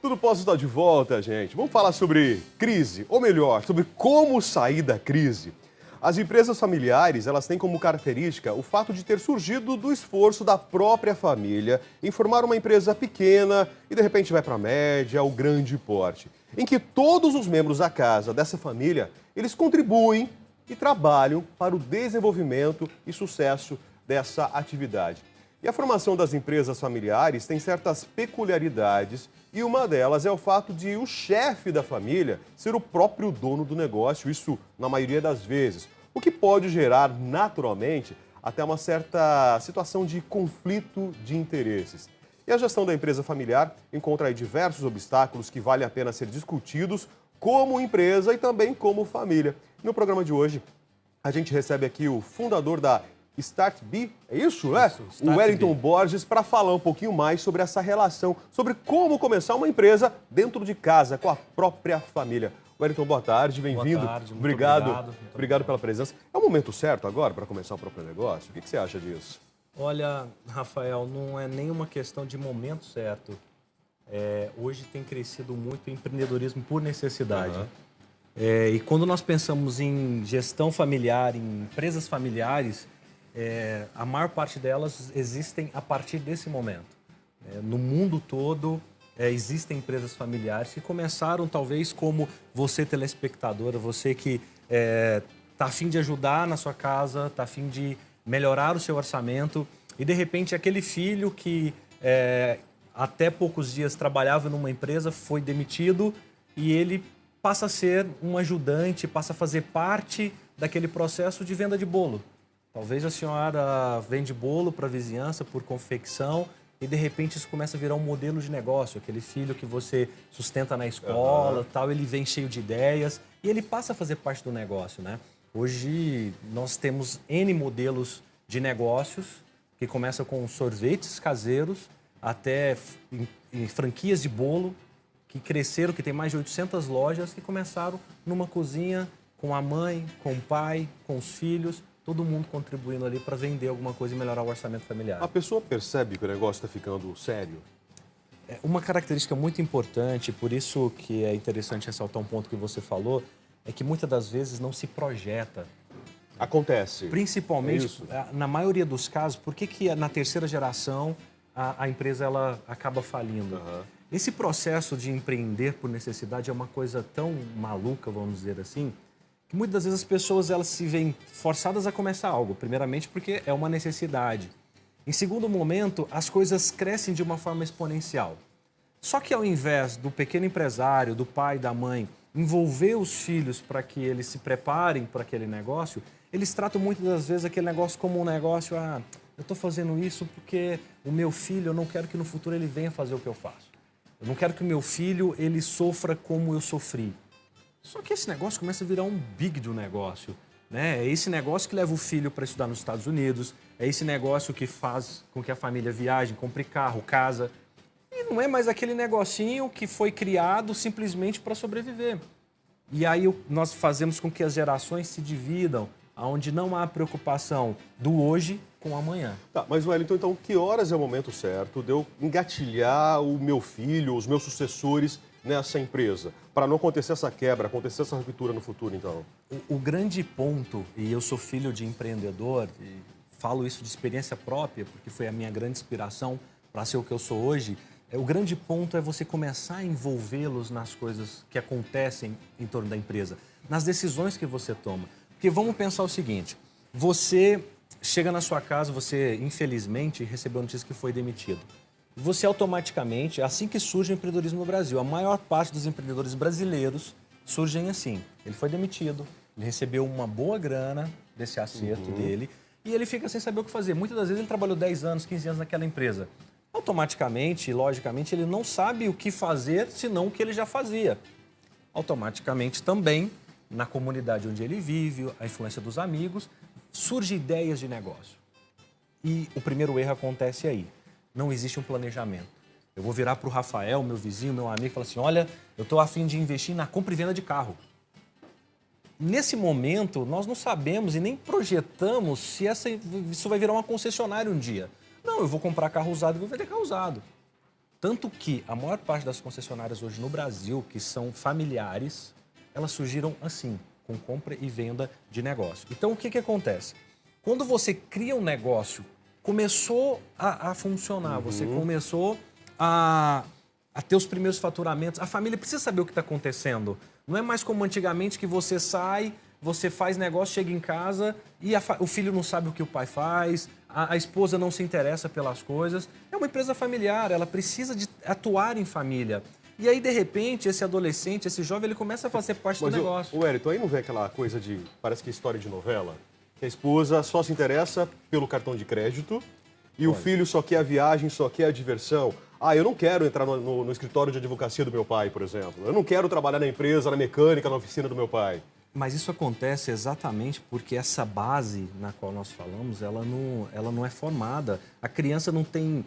Tudo Posso estar de volta, gente. Vamos falar sobre crise, ou melhor, sobre como sair da crise. As empresas familiares, elas têm como característica o fato de ter surgido do esforço da própria família em formar uma empresa pequena e de repente vai para a média ou grande porte, em que todos os membros da casa, dessa família, eles contribuem e trabalham para o desenvolvimento e sucesso dessa atividade. E a formação das empresas familiares tem certas peculiaridades e uma delas é o fato de o chefe da família ser o próprio dono do negócio, isso na maioria das vezes, o que pode gerar naturalmente até uma certa situação de conflito de interesses. E a gestão da empresa familiar encontra aí diversos obstáculos que vale a pena ser discutidos como empresa e também como família. No programa de hoje, a gente recebe aqui o fundador da StartB, é isso, né? O Wellington Borges, para falar um pouquinho mais sobre essa relação, sobre como começar uma empresa dentro de casa, com a própria família. Wellington, boa tarde, bem-vindo. Boa tarde, muito obrigado pela presença. É o momento certo agora para começar o próprio negócio? O que você acha disso? Olha, Rafael, não é nenhuma questão de momento certo. Hoje tem crescido muito o empreendedorismo por necessidade. E quando nós pensamos em gestão familiar, em empresas familiares, a maior parte delas existem a partir desse momento. No mundo todo, existem empresas familiares que começaram talvez como você, telespectadora, você que está a fim de ajudar na sua casa, está a fim de melhorar o seu orçamento e, de repente, aquele filho que até poucos dias trabalhava numa empresa foi demitido e ele passa a ser um ajudante, passa a fazer parte daquele processo de venda de bolo. Talvez a senhora vende bolo para a vizinhança por confecção e, de repente, isso começa a virar um modelo de negócio. Aquele filho que você sustenta na escola, tal, ele vem cheio de ideias e ele passa a fazer parte do negócio, né? Hoje, nós temos N modelos de negócios que começam com sorvetes caseiros até em franquias de bolo que cresceram, que tem mais de 800 lojas que começaram numa cozinha com a mãe, com o pai, com os filhos, todo mundo contribuindo ali para vender alguma coisa e melhorar o orçamento familiar. A pessoa percebe que o negócio está ficando sério? Uma característica muito importante, por isso que é interessante ressaltar um ponto que você falou, é que muitas das vezes não se projeta. Acontece. Principalmente, na maioria dos casos, por que na terceira geração a empresa ela acaba falindo? Esse processo de empreender por necessidade é uma coisa tão maluca, vamos dizer assim, que muitas das vezes as pessoas elas se veem forçadas a começar algo, primeiramente porque é uma necessidade. Em segundo momento, as coisas crescem de uma forma exponencial. Só que ao invés do pequeno empresário, do pai, da mãe, envolver os filhos para que eles se preparem para aquele negócio, eles tratam muitas das vezes aquele negócio como um negócio, eu estou fazendo isso porque o meu filho, eu não quero que no futuro ele venha fazer o que eu faço. Eu não quero que o meu filho ele sofra como eu sofri. Só que esse negócio começa a virar um big do negócio, né? É esse negócio que leva o filho para estudar nos Estados Unidos, é esse negócio que faz com que a família viaje, compre carro, casa. E não é mais aquele negocinho que foi criado simplesmente para sobreviver. E aí nós fazemos com que as gerações se dividam, onde não há preocupação do hoje com o amanhã. Tá, mas Wellington, então que horas é o momento certo de eu engatilhar o meu filho, os meus sucessores nessa empresa, para não acontecer essa quebra, acontecer essa ruptura no futuro, então? O grande ponto, e eu sou filho de empreendedor, e falo isso de experiência própria, porque foi a minha grande inspiração para ser o que eu sou hoje, o grande ponto é você começar a envolvê-los nas coisas que acontecem em torno da empresa, nas decisões que você toma. Porque vamos pensar o seguinte, você chega na sua casa, você infelizmente recebeu a notícia que foi demitido. Você automaticamente, assim que surge o empreendedorismo no Brasil, a maior parte dos empreendedores brasileiros surgem assim. Ele foi demitido, ele recebeu uma boa grana desse acerto dele e ele fica sem saber o que fazer. Muitas das vezes ele trabalhou 10 anos, 15 anos naquela empresa. Automaticamente, logicamente, ele não sabe o que fazer senão o que ele já fazia. Automaticamente também, na comunidade onde ele vive, a influência dos amigos, surgem ideias de negócio. E o primeiro erro acontece aí. Não existe um planejamento. Eu vou virar para o Rafael, meu vizinho, meu amigo, e falar assim, olha, eu estou a fim de investir na compra e venda de carro. Nesse momento, nós não sabemos e nem projetamos se isso vai virar uma concessionária um dia. Não, eu vou comprar carro usado e vou vender carro usado. Tanto que a maior parte das concessionárias hoje no Brasil, que são familiares, elas surgiram assim, com compra e venda de negócio. Então, o que acontece? Quando você cria um negócio, começou a funcionar, você começou a ter os primeiros faturamentos, a família precisa saber o que está acontecendo. Não é mais como antigamente que você sai, você faz negócio, chega em casa e o filho não sabe o que o pai faz, a esposa não se interessa pelas coisas. É uma empresa familiar, ela precisa de atuar em família. E aí, de repente, esse adolescente, esse jovem, ele começa a fazer parte do negócio. O Wellington, aí não vê aquela coisa de, parece que é história de novela, que a esposa só se interessa pelo cartão de crédito e o filho só quer a viagem, só quer a diversão. Ah, eu não quero entrar no escritório de advocacia do meu pai, por exemplo. Eu não quero trabalhar na empresa, na mecânica, na oficina do meu pai. Mas isso acontece exatamente porque essa base na qual nós falamos, ela não é formada. A criança não tem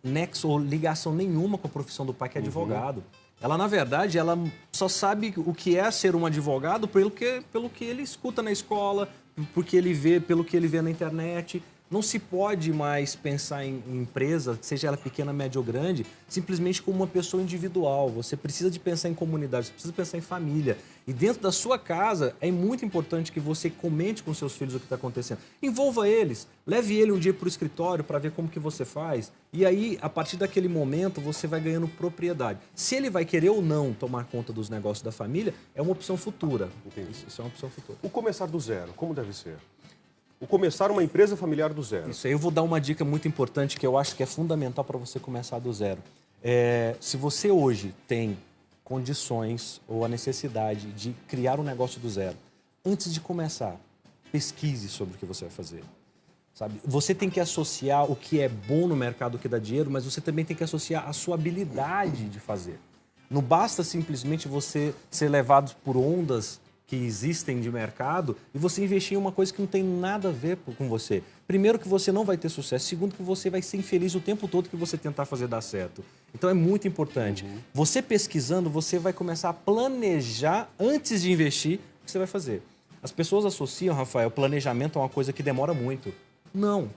nexo ou ligação nenhuma com a profissão do pai, que é advogado. Ela, na verdade, ela só sabe o que é ser um advogado pelo que ele escuta na escola, pelo que ele vê na internet. Não se pode mais pensar em empresa, seja ela pequena, média ou grande, simplesmente como uma pessoa individual. Você precisa de pensar em comunidade, você precisa pensar em família. E dentro da sua casa, é muito importante que você comente com seus filhos o que está acontecendo. Envolva eles, leve ele um dia para o escritório para ver como que você faz. E aí, a partir daquele momento, você vai ganhando propriedade. Se ele vai querer ou não tomar conta dos negócios da família, é uma opção futura. Entendi. Isso é uma opção futura. O começar do zero, como deve ser? O começar uma empresa familiar do zero. Isso aí eu vou dar uma dica muito importante que eu acho que é fundamental para você começar do zero. Se você hoje tem condições ou a necessidade de criar um negócio do zero, antes de começar, pesquise sobre o que você vai fazer. Sabe? Você tem que associar o que é bom no mercado, o que dá dinheiro, mas você também tem que associar a sua habilidade de fazer. Não basta simplesmente você ser levado por ondas que existem de mercado e você investir em uma coisa que não tem nada a ver com você. Primeiro, que você não vai ter sucesso. Segundo, que você vai ser infeliz o tempo todo que você tentar fazer dar certo. Então, é muito importante. Você pesquisando, você vai começar a planejar antes de investir o que você vai fazer. As pessoas associam, Rafael, planejamento a uma coisa que demora muito. Não.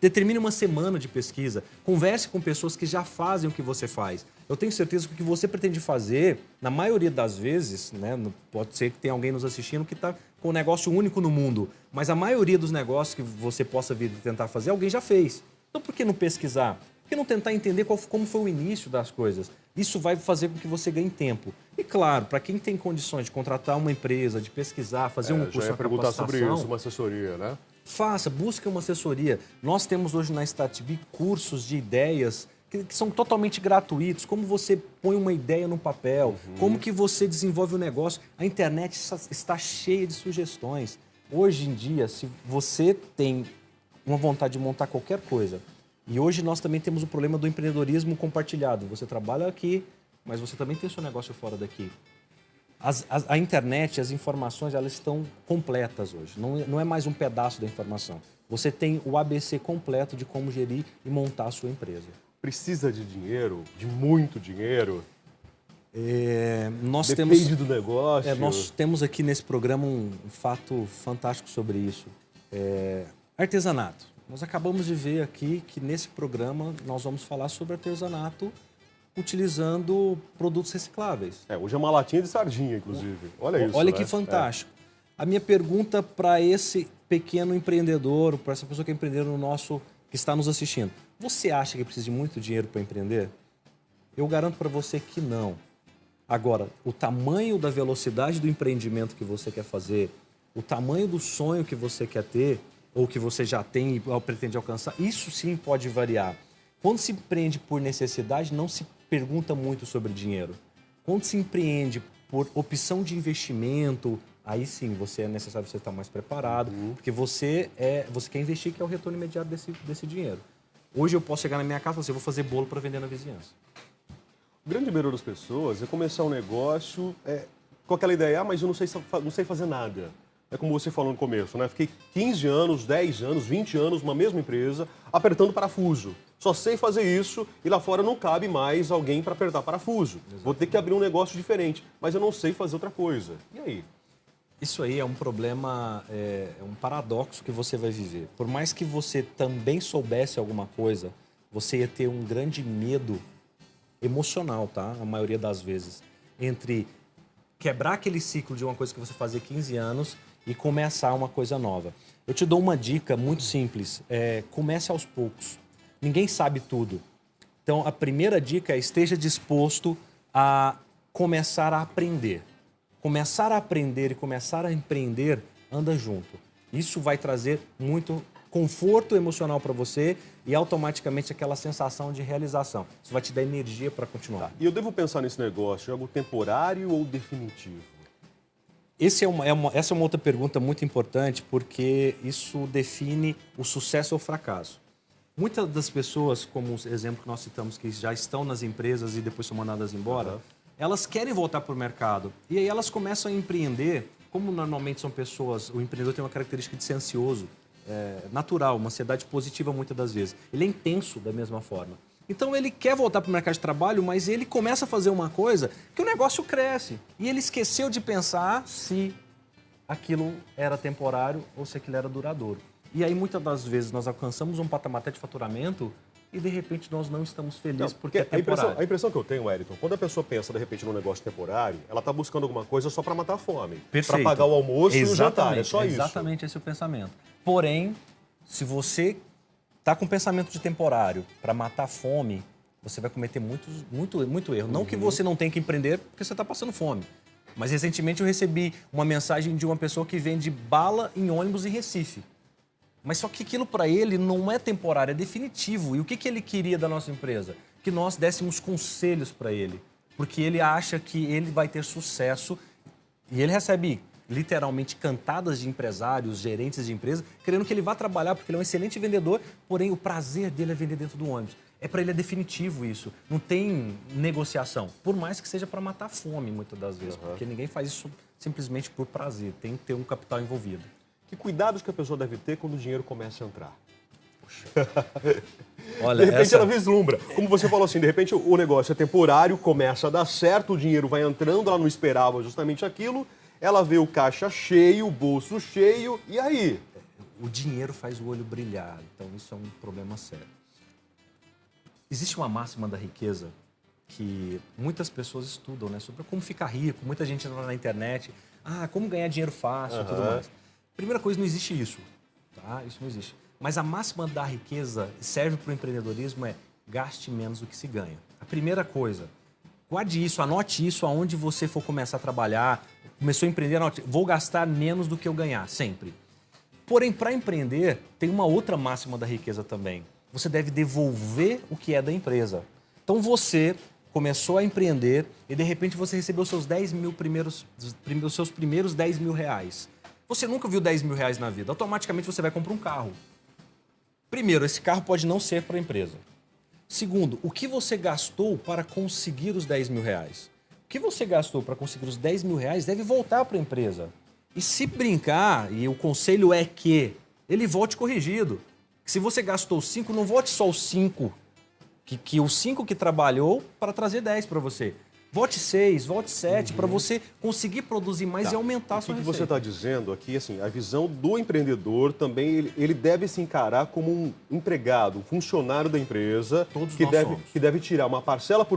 Determine uma semana de pesquisa. Converse com pessoas que já fazem o que você faz. Eu tenho certeza que o que você pretende fazer, na maioria das vezes, né, pode ser que tenha alguém nos assistindo que está com um negócio único no mundo, mas a maioria dos negócios que você possa vir tentar fazer, alguém já fez. Então, por que não pesquisar? Por que não tentar entender como foi o início das coisas? Isso vai fazer com que você ganhe tempo. E, claro, para quem tem condições de contratar uma empresa, de pesquisar, fazer um curso, já ia perguntar sobre isso, uma assessoria, né? Busque uma assessoria. Nós temos hoje na StartBee cursos de ideias que são totalmente gratuitos. Como você põe uma ideia no papel, como que você desenvolve o negócio. A internet está cheia de sugestões. Hoje em dia, se você tem uma vontade de montar qualquer coisa, e hoje nós também temos o problema do empreendedorismo compartilhado. Você trabalha aqui, mas você também tem o seu negócio fora daqui. A internet, as informações, elas estão completas hoje. Não é mais um pedaço da informação. Você tem o ABC completo de como gerir e montar a sua empresa. Precisa de dinheiro? De muito dinheiro? Depende do negócio? Nós temos aqui nesse programa um fato fantástico sobre isso. Artesanato. Nós acabamos de ver aqui que nesse programa nós vamos falar sobre artesanato utilizando produtos recicláveis. Hoje é uma latinha de sardinha, inclusive. Olha isso. Olha que fantástico. A minha pergunta para esse pequeno empreendedor, para essa pessoa que é empreendedor que está nos assistindo, você acha que precisa de muito dinheiro para empreender? Eu garanto para você que não. Agora, o tamanho da velocidade do empreendimento que você quer fazer, o tamanho do sonho que você quer ter, ou que você já tem e pretende alcançar, isso sim pode variar. Quando se empreende por necessidade, não se pergunta muito sobre dinheiro. Quando se empreende por opção de investimento, aí sim é necessário você estar mais preparado, porque você quer investir, que é o retorno imediato desse dinheiro. Hoje eu posso chegar na minha casa e falar assim, eu vou fazer bolo para vender na vizinhança. O grande maioria das pessoas é começar um negócio com aquela ideia, mas eu não sei fazer nada. É como você falou no começo, né? Fiquei 15 anos, 10 anos, 20 anos numa mesma empresa, apertando parafuso. Só sei fazer isso e lá fora não cabe mais alguém para apertar parafuso. Exatamente. Vou ter que abrir um negócio diferente, mas eu não sei fazer outra coisa. E aí? Isso aí é um problema, é um paradoxo que você vai viver. Por mais que você também soubesse alguma coisa, você ia ter um grande medo emocional, tá? A maioria das vezes. Entre quebrar aquele ciclo de uma coisa que você fazia 15 anos e começar uma coisa nova. Eu te dou uma dica muito simples. Comece aos poucos. Ninguém sabe tudo. Então, a primeira dica é esteja disposto a começar a aprender. Começar a aprender e começar a empreender anda junto. Isso vai trazer muito conforto emocional para você e automaticamente aquela sensação de realização. Isso vai te dar energia para continuar. Tá. E eu devo pensar nesse negócio, algo temporário ou definitivo? Essa é uma outra pergunta muito importante, porque isso define o sucesso ou fracasso. Muitas das pessoas, como o exemplo que nós citamos, que já estão nas empresas e depois são mandadas embora, elas querem voltar para o mercado. E aí elas começam a empreender, como normalmente são pessoas, o empreendedor tem uma característica de ser ansioso, natural, uma ansiedade positiva muitas das vezes. Ele é intenso da mesma forma. Então ele quer voltar para o mercado de trabalho, mas ele começa a fazer uma coisa que o negócio cresce. E ele esqueceu de pensar se aquilo era temporário ou se aquilo era duradouro. E aí muitas das vezes nós alcançamos um patamar até de faturamento e de repente nós não estamos felizes porque é temporário. A impressão que eu tenho, Wellington, quando a pessoa pensa de repente num negócio temporário, ela está buscando alguma coisa só para matar a fome. Para pagar o almoço e o jantar, é só isso. Exatamente esse é o pensamento. Porém, se você está com pensamento de temporário para matar a fome, você vai cometer muito erro. Não que você não tenha que empreender porque você está passando fome. Mas recentemente eu recebi uma mensagem de uma pessoa que vende bala em ônibus em Recife. Mas só que aquilo para ele não é temporário, é definitivo. E o que ele queria da nossa empresa? Que nós dessemos conselhos para ele. Porque ele acha que ele vai ter sucesso. E ele recebe literalmente cantadas de empresários, gerentes de empresas, querendo que ele vá trabalhar, porque ele é um excelente vendedor, porém o prazer dele é vender dentro do ônibus. Para ele é definitivo isso. Não tem negociação. Por mais que seja para matar a fome, muitas das vezes. Porque ninguém faz isso simplesmente por prazer. Tem que ter um capital envolvido. Que cuidados que a pessoa deve ter quando o dinheiro começa a entrar? Olha, de repente ela vislumbra. Como você falou assim, de repente o negócio é temporário, começa a dar certo, o dinheiro vai entrando, ela não esperava justamente aquilo, ela vê o caixa cheio, o bolso cheio, e aí? O dinheiro faz o olho brilhar, então isso é um problema sério. Existe uma máxima da riqueza que muitas pessoas estudam, né? Sobre como ficar rico, muita gente entra na internet, como ganhar dinheiro fácil e tudo mais. Primeira coisa, não existe isso, tá? Isso não existe. Mas a máxima da riqueza serve para o empreendedorismo gaste menos do que se ganha. A primeira coisa, guarde isso, anote isso aonde você for começar a trabalhar, começou a empreender, anote, vou gastar menos do que eu ganhar, sempre. Porém, para empreender, tem uma outra máxima da riqueza também. Você deve devolver o que é da empresa. Então você começou a empreender e de repente você recebeu os seus seus primeiros 10 mil reais. Você nunca viu 10 mil reais na vida, automaticamente você vai comprar um carro. Primeiro, esse carro pode não ser para a empresa. Segundo, o que você gastou para conseguir os 10 mil reais? O que você gastou para conseguir os 10 mil reais deve voltar para a empresa. E se brincar, e o conselho é que ele volte corrigido. Se você gastou 5, não volte só os 5. Que os 5 que trabalhou para trazer 10 para você. Vote 6, vote 7, para você conseguir produzir mais e aumentar a sua receita. O que você está dizendo aqui, assim, a visão do empreendedor também, ele deve se encarar como um empregado, um funcionário da empresa, Todos que nós deve, somos. que deve tirar uma parcela por